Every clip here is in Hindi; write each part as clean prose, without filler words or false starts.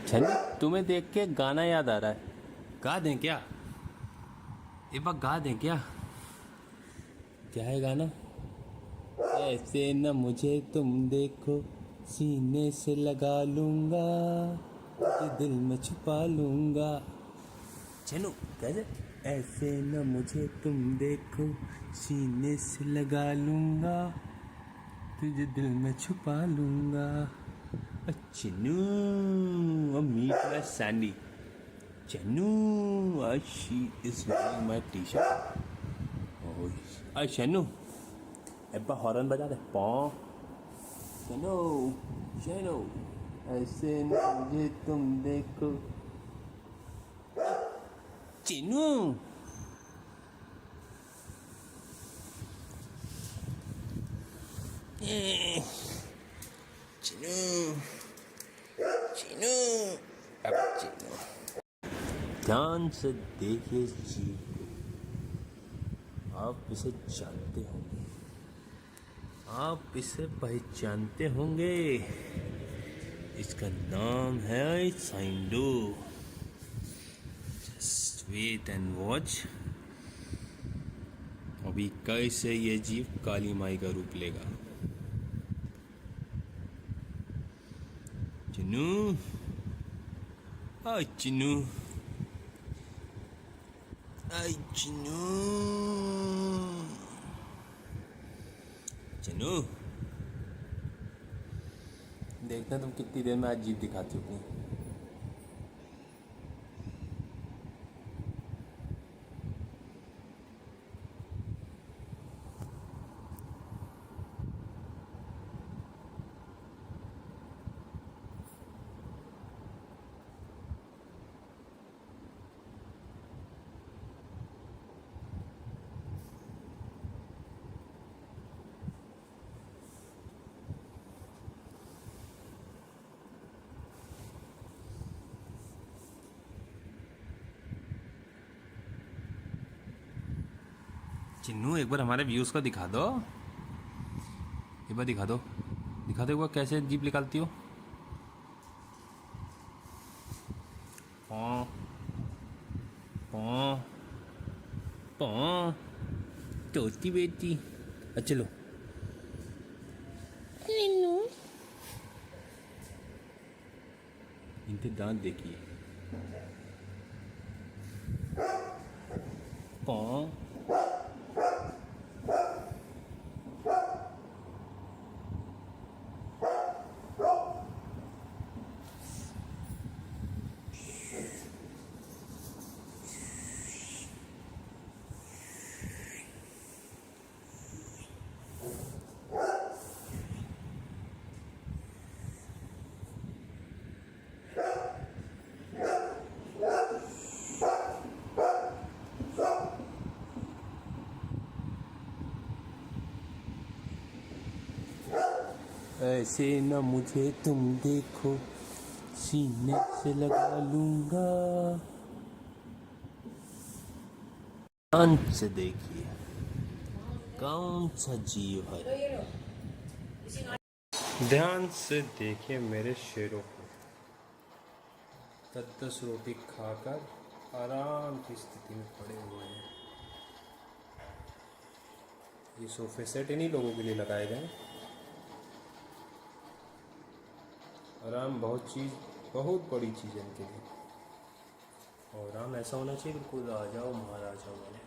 छनी, तुम्हें देख के गाना याद आ रहा है। गा दें क्या? एक बार गा दें क्या? क्या है गाना? ऐसे न मुझे तुम देखो, सीने से लगा लूंगा, तुझे दिल में छुपा लूंगा। चलो कैसे? ऐसे न मुझे तुम देखो, सीने से लगा लूंगा, तुझे दिल में छुपा लूंगा। Chinnu, meet my Sandy. Chanu, she is wearing my t-shirt. Oh, Chanu, एक बार हॉर्न बजा दे। पॉ चनो चनो, ऐसे न मुझे तुम देखो। चिन्नू, चिन्नू, चिन्नू, अब चिन्नू। ध्यान से देखिए जीव को, आप इसे जानते होंगे, आप इसे पहचानते होंगे। इसका नाम है साइंडो। जस्ट वेट एंड वॉच, अभी कैसे ये जीव काली माई का रूप लेगा। चिन्नू, आ चिन्नू, आई चिन्नू, चिन्नू, देखना तुम कितनी देर में आज जीप दिखा चुकी हो। चिन्नू, एक बार हमारे व्यूज को दिखा दो, एक बार दिखा दो, दिखा दो एक बार कैसे जीप निकालती हो। पॉ पॉ पॉ, तोती बेटी। अच्छा लो, इनके दांत देखिए। पॉ ऐसे न मुझे तुम देखो, सीने से लगा लूंगा। ध्यान से देखिए कौन सा जीव है। ध्यान से देखिए मेरे शेरों को, 10 रोटी खाकर आराम की स्थिति में पड़े हुए हैं। ये सोफे सेट इन्हीं लोगों के लिए लगाए गए। आराम बहुत बड़ी चीज़ है इनके लिए। और आराम ऐसा होना चाहिए बिल्कुल आ जाओ महाराजा वाले।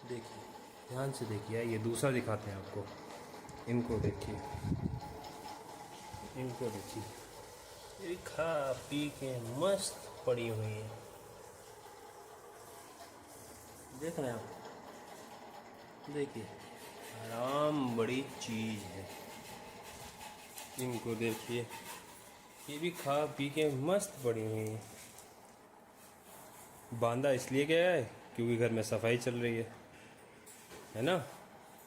देखिए ध्यान से देखिए, ये दूसरा दिखाते हैं आपको। इनको देखिए, इनको देखिए, ये खा पी के मस्त पड़ी हुई है। देख रहे हैं आप? देखिए आराम बड़ी चीज़ है। इनको देखिए, ये भी खा पी के मस्त पड़ी हुई है। बांधा इसलिए गया है क्योंकि घर में सफाई चल रही है ना।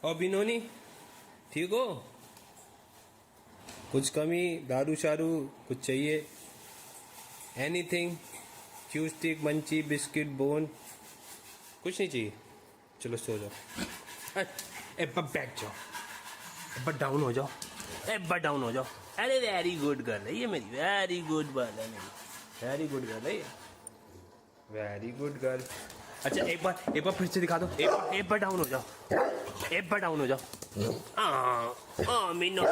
और बिनोनी ठीक हो? कुछ कमी, दारू शारू कुछ चाहिए? Anything? Chew stick, munchy, biscuit, bone, कुछ नहीं चाहिए? चलो सो जाओ। एक बार बैठ जाओ, एक बार डाउन हो जाओ, एक बार डाउन हो जाओ। अरे वेरी गुड गर्ल है ये मेरी, वेरी गुड गर्ल है मेरी। वेरी गुड गर्ल है, वेरी गुड गर्ल। अच्छा एक बार फिर से दिखा दो, एक बार डाउन हो जाओ, एक बार डाउन हो जाओ। मीनू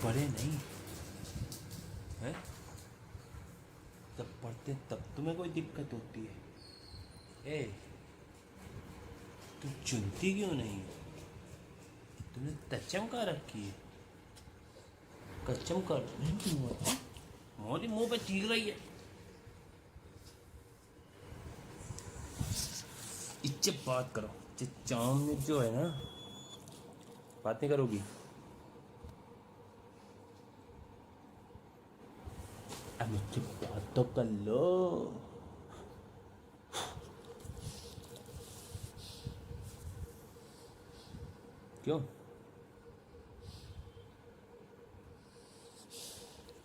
पढ़े नहीं है, जब पढ़ते तब तुम्हें कोई दिक्कत होती है। ए तुम चुनती क्यों नहीं? तुमने तचम का रखी है, कच्चम कर मोरी मुंह पे चीख रही है। इससे बात करो, चाम में जो है ना, बात नहीं करोगी। अब मुझसे बात तो कर लो। क्यों?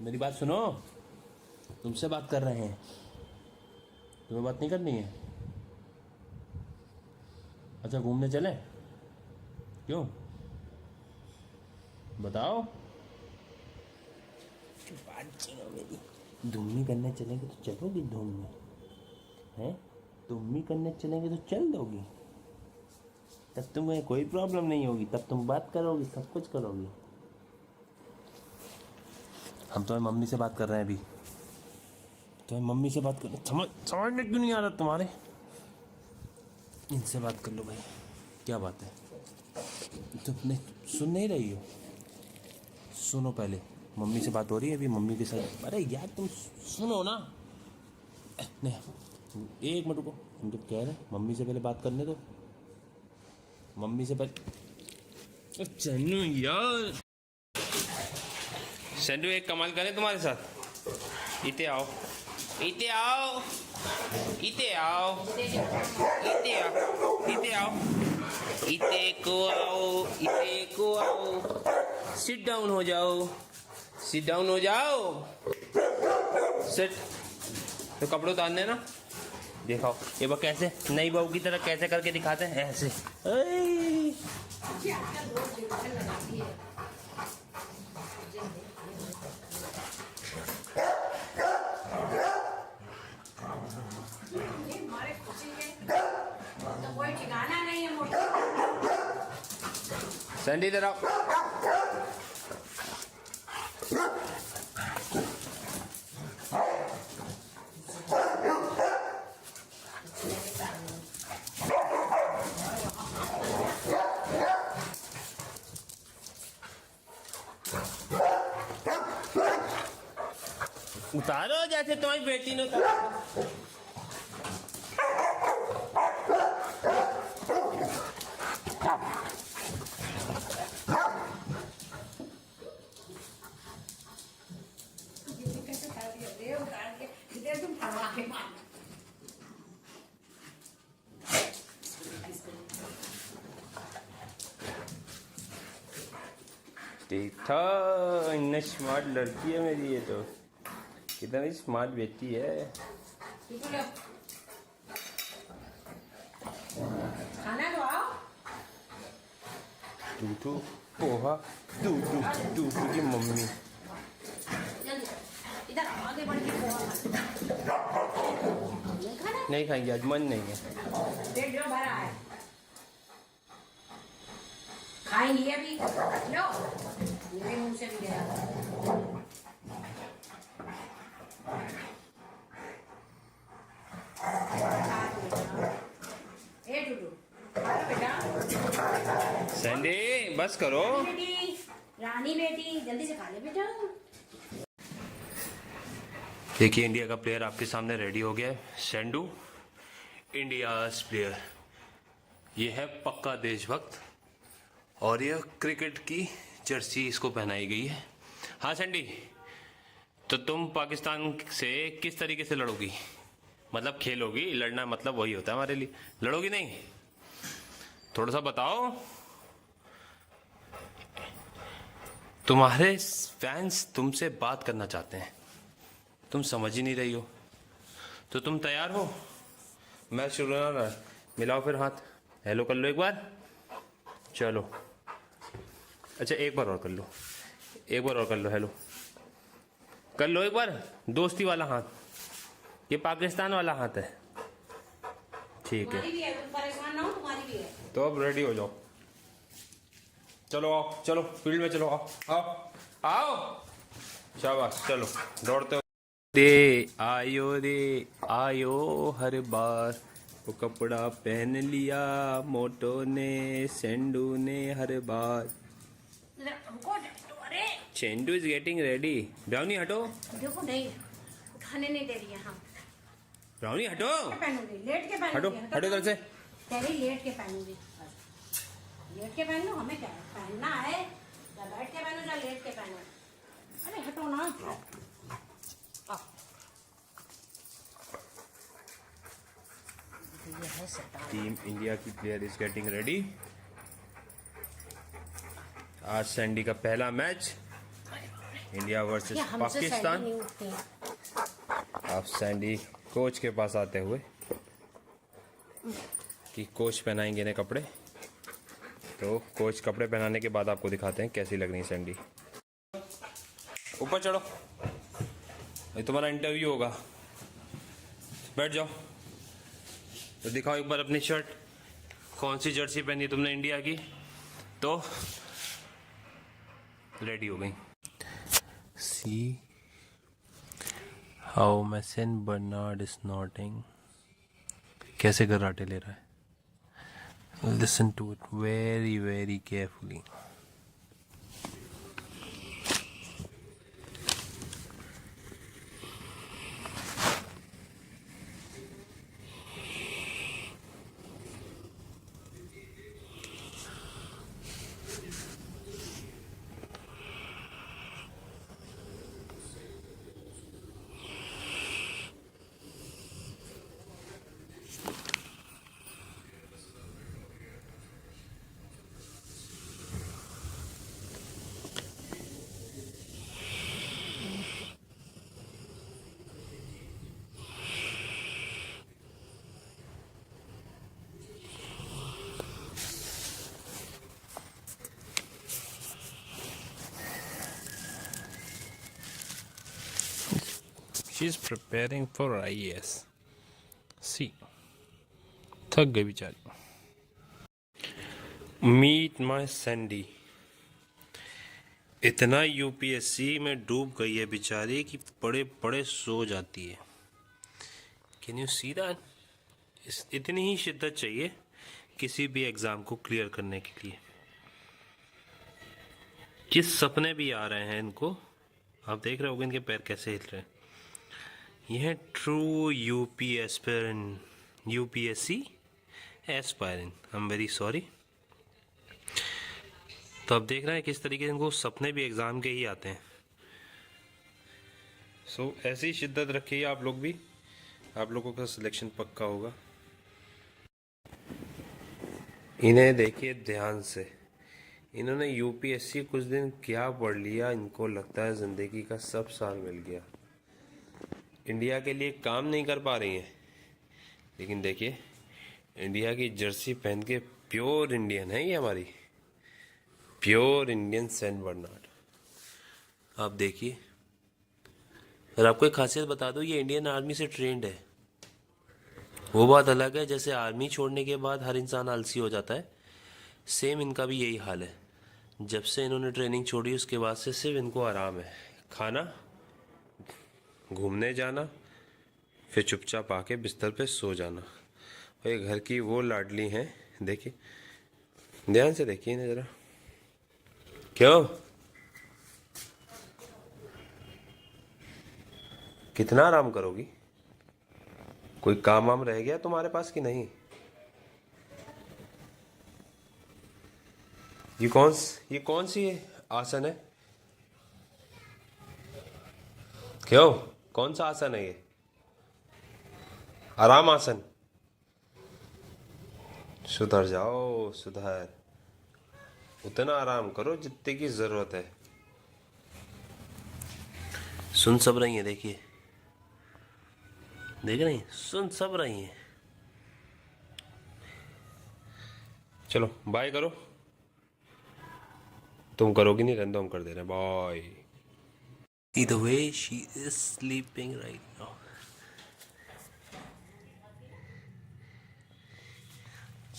मेरी बात सुनो, तुमसे बात कर रहे हैं, तुम्हें बात नहीं करनी है? अच्छा घूमने चले? क्यों बताओ? मेरी धूमनी करने चलेंगे तो चलोगी धूमने हैं? तुम भी करने चलेंगे तो चल दोगी, तब तुम्हें कोई प्रॉब्लम नहीं होगी, तब तुम बात करोगी, सब कुछ करोगी। हम तो मम्मी से बात कर रहे हैं अभी, तो मम्मी से बात कर रहे, समझ में क्यों नहीं आ रहा तुम्हारे? इनसे बात कर लो भाई, क्या बात है? तुमने सुन नहीं रही हो? सुनो पहले, मम्मी से बात हो रही है अभी, मम्मी के साथ। अरे यार तुम सुनो ना। नहीं एक मिनट रुको, हम तो कह रहे हैं मम्मी से पहले बात करने दो, मम्मी से पहले। चन्नू यार, संडू एक कमाल करें तुम्हारे साथ। इते आओ, इते आओ, इते आओ, इते आओ, इते आओ, इते को आओ, इते को आओ। सिट डाउन हो जाओ, सिट डाउन हो जाओ, सिट। तो कपड़े उतारने ना, दिखाओ ये बात कैसे नई बहू की तरह कैसे करके दिखाते हैं, ऐसे। कोई ठिकाना नहीं है। सैंडी इधर आओ। उतारो जैसे तुम्हारी बेटी ने उतारा। ठीक था, इतनी स्मार्ट लड़की है मेरी, ये तो कितनी स्मार्ट बेटी है। खाना तो आओ। टूटू पोहा, टूटू टूटू की मम्मी। इधर आगे बढ़ के पोहा खाना। नहीं खाएंगे आज, मन नहीं है। पेट जो भरा है, खाएंगी अभी। लो मेरे मुंह से भी गया। सैंडी बस करो। बेटी, रानी बेटी जल्दी से खा ले बेटा। देखिए इंडिया का प्लेयर आपके सामने रेडी हो गया है, सेंडू, इंडियाज प्लेयर। ये है पक्का देशभक्त और ये क्रिकेट की जर्सी इसको पहनाई गई है। हाँ सैंडी, तो तुम पाकिस्तान से किस तरीके से लड़ोगी? मतलब खेलोगी, लड़ना मतलब वही होता है हमारे लिए। लड़ोगी नहीं? थोड़ा सा बताओ। तुम्हारे फैंस तुमसे बात करना चाहते हैं, तुम समझ ही नहीं रही हो। तो तुम तैयार हो? मैच शुरू होने वाला है, मिलाओ फिर हाथ, हेलो कर लो एक बार। चलो अच्छा एक बार और कर लो, एक बार और कर लो, हेलो कर लो एक बार। दोस्ती वाला हाथ, ये पाकिस्तान वाला हाथ है, ठीक है। परेशान ना हो, तुम्हारी भी है। तो अब रेडी हो जाओ, चलो आओ, चलो फील्ड में चलो, आओ आओ आओ शाबाश चलो दौड़ते हो रे आयो हर बार वो कपड़ा पहन लिया मोटो ने सेंडू ने हर बार रुको अरे सेंडू इज गेटिंग रेडी ब्राउनी हटो देखो नहीं उठाने नहीं दे रही है। हाँ ब्राउनी हटो पहनूंगी लेट के हटो पहनूंगी। हटो इधर से कह रही लेट के पहनूंगी। लेट के पहन लो हमें क्या है? पहनना है या बैठ के पहनो या लेट के पहनो। अरे हटो ना। आओ। ये है शैतान। टीम इंडिया की प्लेयर इज गेटिंग रेडी आज सैंडी का पहला मैच इंडिया ये वर्सेस हमसे सैंडी पाकिस्तान नहीं उठती है। आप सैंडी कोच के पास आते हुए कि कोच पहनाएंगे इन्हें कपड़े तो कोच कपड़े पहनाने के बाद आपको दिखाते हैं कैसी लग रही है सैंडी ऊपर चढ़ो ये तुम्हारा इंटरव्यू होगा बैठ जाओ तो दिखाओ एक बार अपनी शर्ट कौन सी जर्सी पहनी तुमने इंडिया की तो रेडी हो गई see how Mason Bernard is noting कैसे कराटे ले रहा है listen to it very very carefully She's preparing for IAS. See, थक गई बेचारी. Meet my Sandy. इतना यूपीएससी में डूब गई है बेचारी कि पड़े पड़े सो जाती है. Can you see that? इतनी ही शिद्दत चाहिए किसी भी एग्जाम को क्लियर करने के लिए. किस सपने भी आ रहे हैं इनको. आप देख रहे होगे इनके पैर कैसे हिल रहे हैं. यह true UP aspirant UPSC aspirant I am very sorry. तो आप देख रहे हैं किस तरीके से इनको सपने भी एग्ज़ाम के ही आते हैं. सो ऐसी शिद्दत रखिए आप लोग भी. आप लोगों का सिलेक्शन पक्का होगा. इन्हें देखिए ध्यान से. इन्होंने यूपीएससी कुछ दिन क्या पढ़ लिया इनको लगता है ज़िंदगी का सब साल मिल गया. इंडिया के लिए काम नहीं कर पा रही हैं लेकिन देखिए इंडिया की जर्सी पहन के प्योर इंडियन है ये हमारी प्योर इंडियन सेंट बर्नार्ड. आप देखिए. और आपको एक खासियत बता दूं ये इंडियन आर्मी से ट्रेंड है. वो बात अलग है जैसे आर्मी छोड़ने के बाद हर इंसान आलसी हो जाता है सेम इनका भी यही हाल है. जब से इन्होंने ट्रेनिंग छोड़ी उसके बाद से सिर्फ इनको आराम है. खाना घूमने जाना फिर चुपचाप आके बिस्तर पे सो जाना. और ये घर की वो लाडली हैं. देखिए ध्यान से देखिए इन्हें जरा. क्यों कितना आराम करोगी. कोई काम वाम रह गया तुम्हारे पास कि नहीं. ये कौन सी आसन है. क्यों कौन सा आसन है ये. आराम आसन. सुधर जाओ सुधर. उतना आराम करो जितने की जरूरत है. सुन सब रही है. देखिए देख रही हैं सुन सब रही हैं. चलो बाय करो. तुम करोगी नहीं रहने दो हम कर दे रहे हैं. Bye. Either way, she is sleeping right now.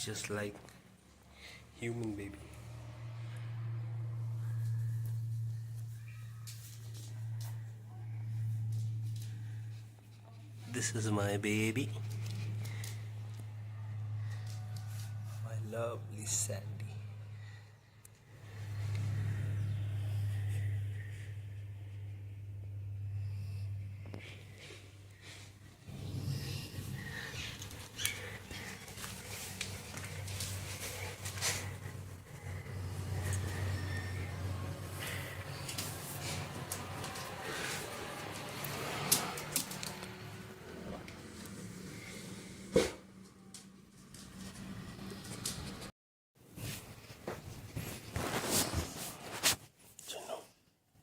Just like human baby. This is my baby. My lovely Sandy.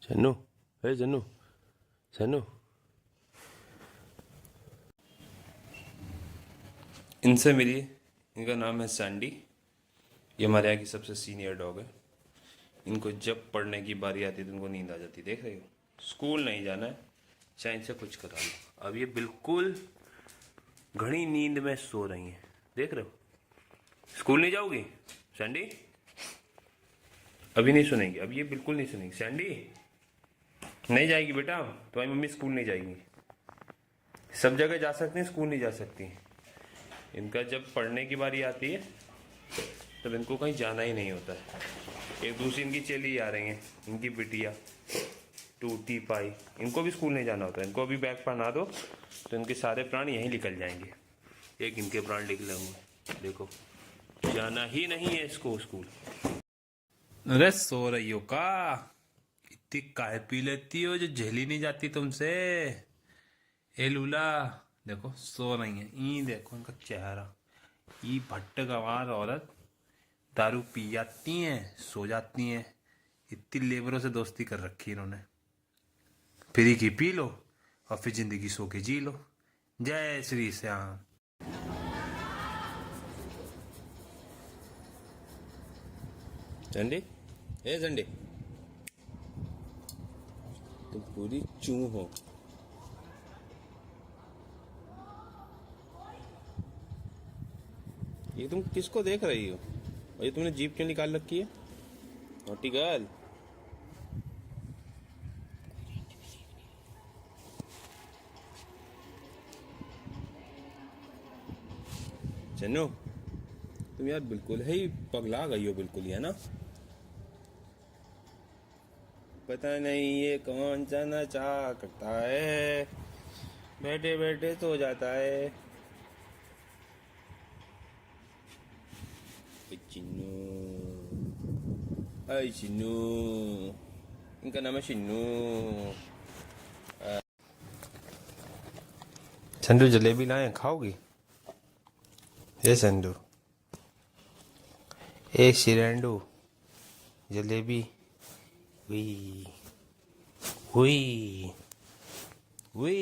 Jannu, हे जन्नू, जन्नू। इनसे मिलिए। इनका नाम है सैंडी। ये हमारे यहाँ की सबसे सीनियर डॉग है। इनको जब पढ़ने की बारी आती है तो इनको नींद आ जाती है। देख रहे हो, स्कूल नहीं जाना है, चाहे इनसे कुछ करा लो। अब ये बिल्कुल घनी नींद में सो रही हैं। देख रहे हो, स्कूल नहीं जाओगी सैंडी? अभी नहीं सुनेगी, अब ये बिल्कुल नहीं सुनेगी। सैंडी नहीं जाएगी बेटा, तुम्हारी मम्मी स्कूल नहीं जाएगी। सब जगह जा सकती हैं, स्कूल नहीं जा सकती। इनका जब पढ़ने की बारी आती है तब इनको कहीं जाना ही नहीं होता है। एक दूसरी इनकी चेली आ रही हैं, इनकी बिटिया टूटी पाई। इनको भी स्कूल नहीं जाना होता है। इनको भी बैग पहना दो तो इनके सारे प्राण यहीं निकल जाएंगे। एक इनके प्राण निकले होंगे, देखो, जाना ही नहीं है इसको स्कूल। अरे सो रही हो का? इतनी काय पी लेती हो जो झेली नहीं जाती तुमसे? ए लूला, देखो सो रही है। ई देखो इनका चेहरा। ई भट्ट गंवार औरत दारू पी जाती हैं, सो जाती हैं। इतनी लेबरों से दोस्ती कर रखी है इन्होंने। फ्री की पी लो और फिर जिंदगी सो के जी लो। जय श्री श्याम। झंडे, ए झंडे, तुम पूरी चू हो। ये तुम किसको देख रही हो? और ये तुमने जीप क्यों निकाल रखी है? Naughty girl. चन्नू, तुम यार बिल्कुल ही पगला गई हो, बिल्कुल ही, है ना? पता नहीं ये कौन सा नशा करता है, बैठे बैठे सो जाता है। चिन्नू, अय चिन्नू, इनका नाम है चिन्नू। संडू जलेबी लाए, खाओगी? ये संडू, एक शिरेंडू जलेबी। हुई हुई हुई।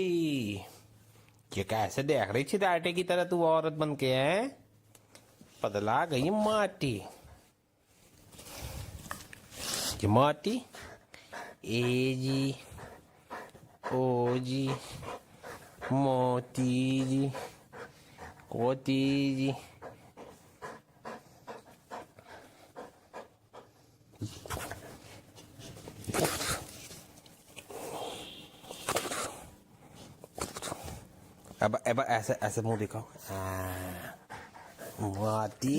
ये कैसे देख रही थी आटे की तरह तू औरत बन के? है पतला गई माटी। ये माटी ए जी, ओ जी, मोती जी, कोती जी। अब ऐसे ऐसे मुंह दिखाओ। मोती,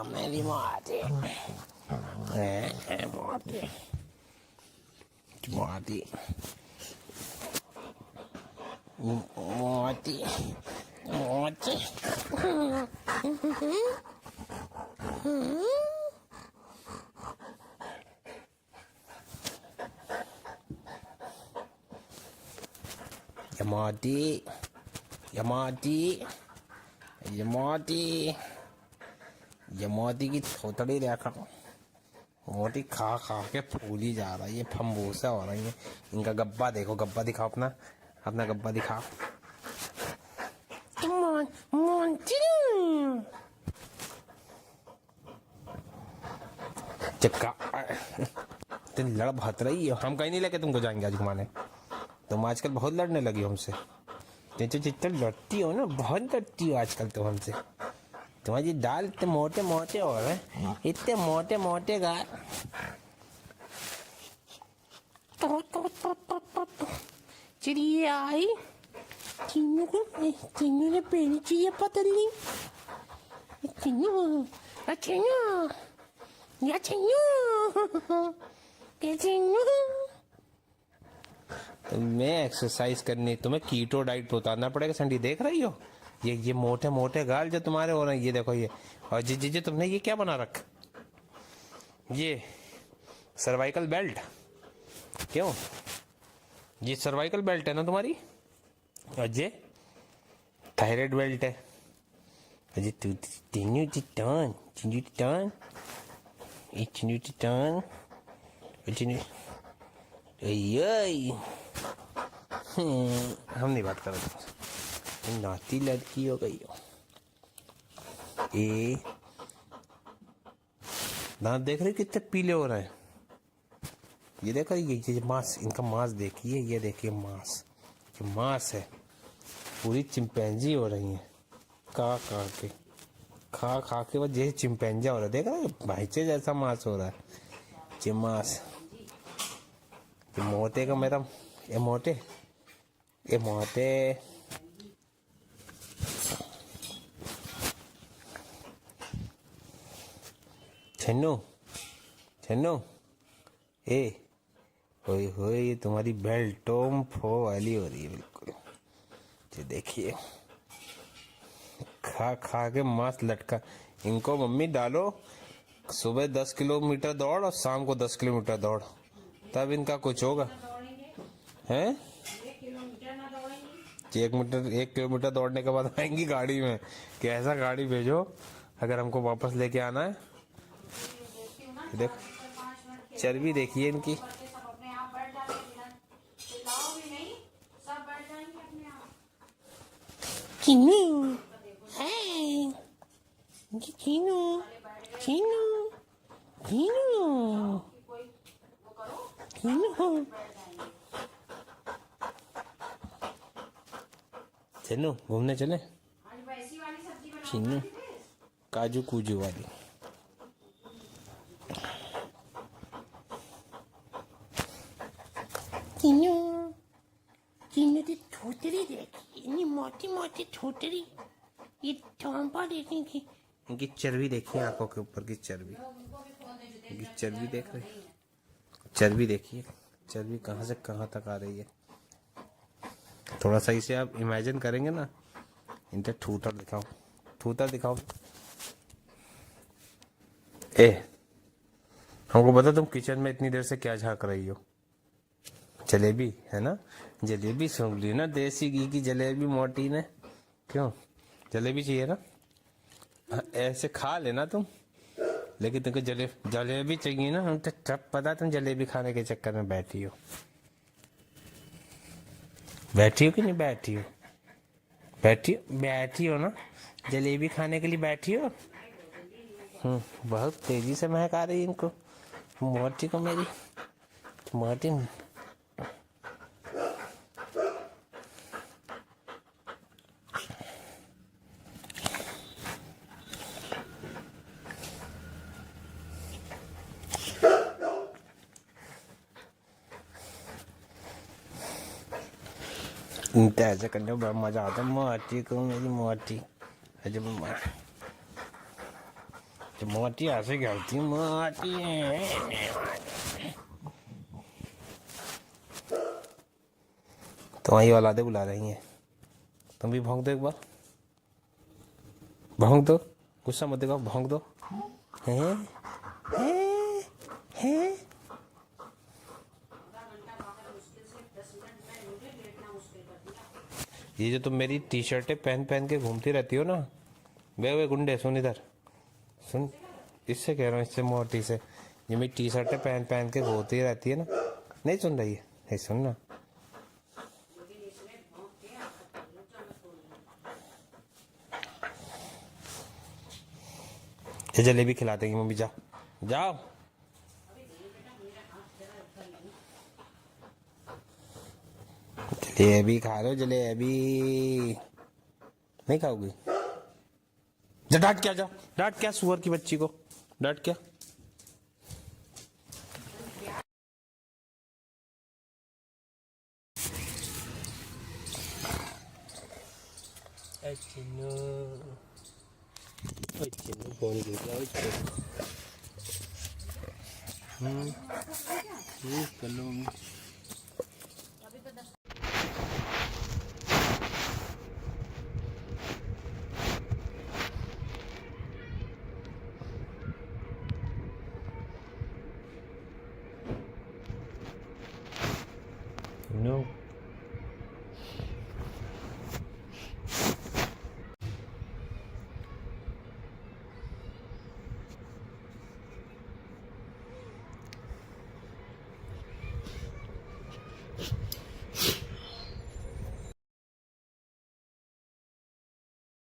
मेरी मोती, मोती, मोती, मोती, मोती। Yamati, Yamati, Yamati, Yamati की थोतड़ी देखा। मोटी खा खा के फूली जा रहा है। ये फम्बूसा हो रही है। इनका गब्बा देखो, गब्बा दिखाओ अपना, अपना गब्बा दिखाओ। चक्का तुम लड़ भत रही हो। हम कहीं नहीं लेके तुमको जाएंगे आज घुमाने। तुम आजकल बहुत लड़ने लगी हो हमसे। जितना लड़ती हो ना, बहुत लड़ती हो आजकल तुम हमसे। तुम्हारी दाल इतने मोटे मोटे हो रहे, इतने मोटे मोटे गाल। चिड़िया आई, चिन्नू को चिन्नू ने पहनी चाहिए पतली चिन्नू चिन्नू या चिन्नू के चिन्नू। तुम्हें एक्सरसाइज करनी, तुम्हें कीटो डाइट पे उतारना पड़ेगा संडी। देख रही हो ये मोटे मोटे गाल जो तुम्हारे हो रहे हैं, ये देखो ये। और जी जी जी तुमने ये क्या बना रखा, ये सर्वाइकल बेल्ट क्यों, ये सर्वाइकल बेल्ट है ना तुम्हारी, और ये थायराइड बेल्ट है। अजी तू तीनों टन चिन्नू टन चिन्नू टन चिन्नू हम नहीं बात कर रहे, नाती लड़की हो गई हो। ए दांत देख रहे कितने पीले हो रहे हैं। ये देखो ये मांस, इनका मांस देखिए, ये देखिए मांस, ये मांस है। पूरी चिंपैंजी हो रही है खा खा के वो जैसे चिंपैंजा हो रहा है। देख रहे हो भाईचे जैसा मांस हो रहा है, ये मांस। ये मोटे का मेरा ये मोटे छन्नू छन्नू ए होए होए, ये तुम्हारी बेल्ट टोम फो वाली हो रही है बिल्कुल। ये देखिए खा के मांस लटका। इनको मम्मी डालो सुबह 10 किलोमीटर दौड़ और शाम को 10 किलोमीटर दौड़, तब इनका कुछ होगा। हैं 1 किलोमीटर दौड़ने के बाद आएंगी गाड़ी में कि ऐसा गाड़ी भेजो अगर हमको वापस लेके आना है। देखो चर्बी देखिए इनकी। चिन्नू है, चिन्नू चिन्नू चिन्नू चिन्नू चिन्नू घूमने चले। चिन्नू काजू कूजू वाली। चिन्नू चिन्नू की छोटरी देखी, इतनी मोटी मोटी छोटरी, ये चौंपा देखी की। इनकी चर्बी देखिए, आंखों के ऊपर की चर्बी, इनकी चर्बी देख रही, चर्बी देखिए, चर्बी कहाँ से कहाँ तक आ रही है। थोड़ा सा इसे आप इमेजिन करेंगे ना। इनके ठूटर दिखाओ, ठूटर दिखाओ। ए हमको बता तुम किचन में इतनी देर से क्या झांक रही हो। जलेबी है ना, जलेबी सूंघ ली ना, देसी घी की जलेबी मोटी ने। क्यों जलेबी चाहिए ना, ऐसे खा लेना तुम, लेकिन तुमको जलेबी चाहिए ना। हम तो सब पता तुम जलेबी खाने के चक्कर में बैठी हो। बैठी हो कि नहीं बैठी हो, बैठी हो ना, जलेबी खाने के लिए बैठी हो। बहुत तेजी से महक आ रही है इनको, मोटी को मेरी मोटी। ऐसे करने में बड़ा मजा आता है। मोटी को मेरी मोटी, जब मोटी ऐसे करती मोटी। तुम्हारी औलादे बुला रही हैं, तुम भी भौंक दो एक बार, भौंक दो, गुस्सा मत दिखाओ, भौंक दो। हैं हैं ये जो तुम मेरी टी शर्टें पहन पहन के घूमती रहती हो ना, वे गुंडे सुन इधर सुन, इससे कह रहा हूँ, इससे मोटी से। ये मेरी टी शर्टें पहन पहन के घूमती रहती है ना, नहीं सुन रही है, नहीं सुनना। ये जलेबी खिला देंगी मम्मी, जाओ जाओ। जलेबी खा लो, जलेबी नहीं खाओगी? जा डांट क्या, जाओ डांट क्या, सुअर की बच्ची को डांट क्या। चिन्नू ओए चिन्नू फोन गिर गया ओए चिन्नू। चलो